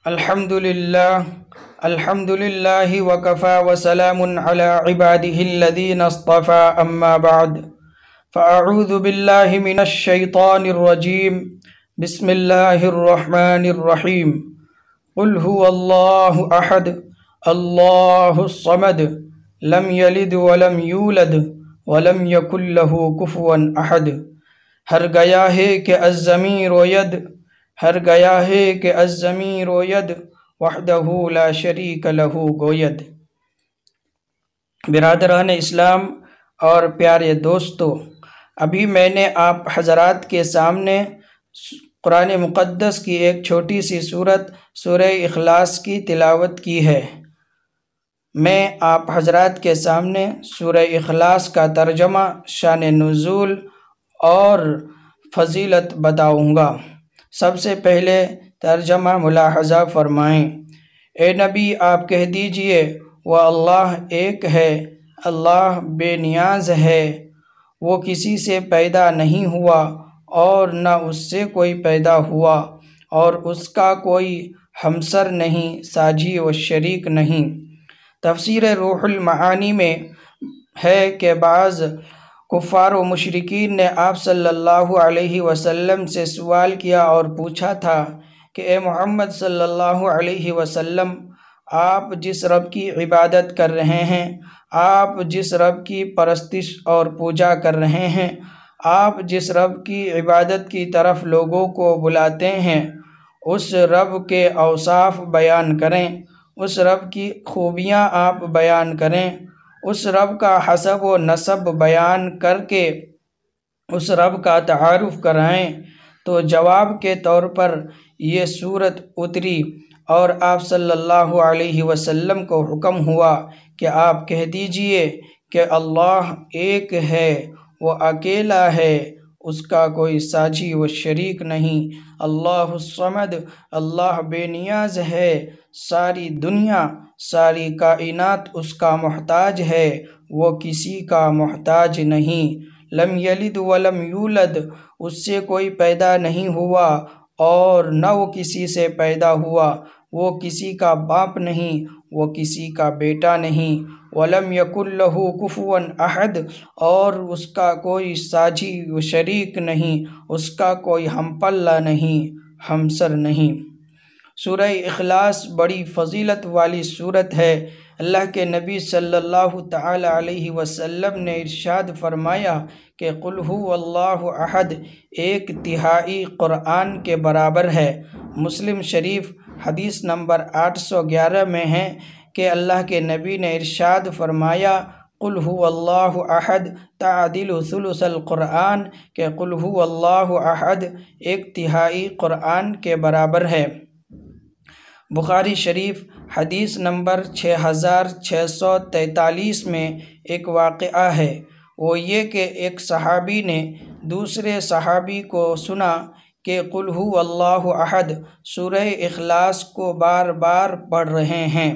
الحمد لله وكفى وسلام على عباده الذين اصطفى أما بعد فأعوذ بالله من الشيطان الرجيم بسم الله الرحمن الرحيم قل هو الله أحد الله الصمد لم يلد ولم يولد ولم يكن له كفوا أحد ہر گیا ہے کہ الضمیر و ید ہر گیا ہے کہ الضمیر و ید وحدہ لا شریک لہ گوید۔ برادران اسلام اور پیارے دوستو، ابھی میں نے آپ حضرات کے سامنے قرآن مقدس کی ایک چھوٹی سی سورت سورہ اخلاص کی تلاوت کی ہے۔ میں آپ حضرات کے سامنے سورہ اخلاص کا ترجمہ، شان نزول اور فضیلت بتاؤں گا۔ سب سے پہلے ترجمہ ملاحظہ فرمائیں۔ اے نبی، آپ کہہ دیجئے وہ اللہ ایک ہے، اللہ بے نیاز ہے، وہ کسی سے پیدا نہیں ہوا اور نہ اس سے کوئی پیدا ہوا، اور اس کا کوئی ہمسر نہیں، ساجی و شریک نہیں۔ تفسیر روح المعانی میں ہے کہ بعض کفار و مشرکین نے آپ صلی اللہ علیہ وسلم سے سوال کیا اور پوچھا تھا کہ اے محمد صلی اللہ علیہ وسلم، آپ جس رب کی عبادت کر رہے ہیں، آپ جس رب کی پرستش اور پوجا کر رہے ہیں، آپ جس رب کی عبادت کی طرف لوگوں کو بلاتے ہیں، اس رب کے اوصاف بیان کریں، اس رب کی خوبیاں آپ بیان کریں، اس رب کا حسب و نسب بیان کر کے اس رب کا تعارف کرائیں۔ تو جواب کے طور پر یہ سورت اتری اور آپ صلی اللہ علیہ وسلم کو حکم ہوا کہ آپ کہہ دیجئے کہ اللہ ایک ہے، وہ اکیلا ہے، اس کا کوئی ساجی و شریک نہیں۔ اللہ الصمد، اللہ بے نیاز ہے، ساری دنیا، ساری کائنات اس کا محتاج ہے، وہ کسی کا محتاج نہیں۔ لم یلد ولم یولد، اس سے کوئی پیدا نہیں ہوا اور نہ وہ کسی سے پیدا ہوا، وہ کسی کا باپ نہیں، وہ کسی کا بیٹا نہیں۔ ولم یکن لہ کفوا احد، اور اس کا کوئی ساجی و شریک نہیں، اس کا کوئی ہم پلہ نہیں، ہمسر نہیں۔ سورہ اخلاص بڑی فضیلت والی سورت ہے۔ اللہ کے نبی صلی اللہ تعالی علیہ وسلم نے ارشاد فرمایا کہ قل هو اللہ احد ایک تہائی قرآن کے برابر ہے۔ مسلم شریف حدیث نمبر 811 میں ہے کہ اللہ کے نبی نے ارشاد فرمایا قل هو اللہ احد تعدل ثلث القرآن، کہ قل هو اللہ احد ایک تہائی قرآن کے برابر ہے۔ بخاری شریف حدیث نمبر 6643 میں ایک واقعہ ہے، وہ یہ کہ ایک صحابی نے دوسرے صحابی کو سنا کہ قل هو اللہ احد سورہ اخلاص کو بار بار پڑھ رہے ہیں۔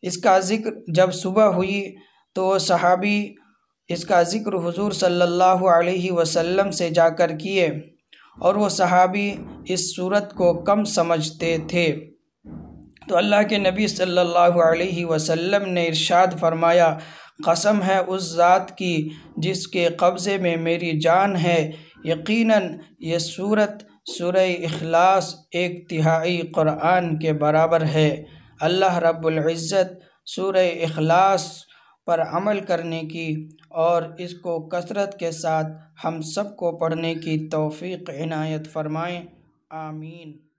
اس کا ذکر جب صبح ہوئی تو صحابی اس کا ذکر حضور صلی اللہ علیہ وسلم سے جا کر کیے، اور وہ صحابی اس سورت کو کم سمجھتے تھے، تو اللہ کے نبی صلی اللہ علیہ وسلم نے ارشاد فرمایا قسم ہے اس ذات کی جس کے قبضے میں میری جان ہے، یقیناً یہ سورت سورہ اخلاص ایک تہائی قرآن کے برابر ہے۔ اللہ رب العزت سورہ اخلاص پر عمل کرنے کی اور اس کو کثرت کے ساتھ ہم سب کو پڑھنے کی توفیق عنایت فرمائیں، آمین۔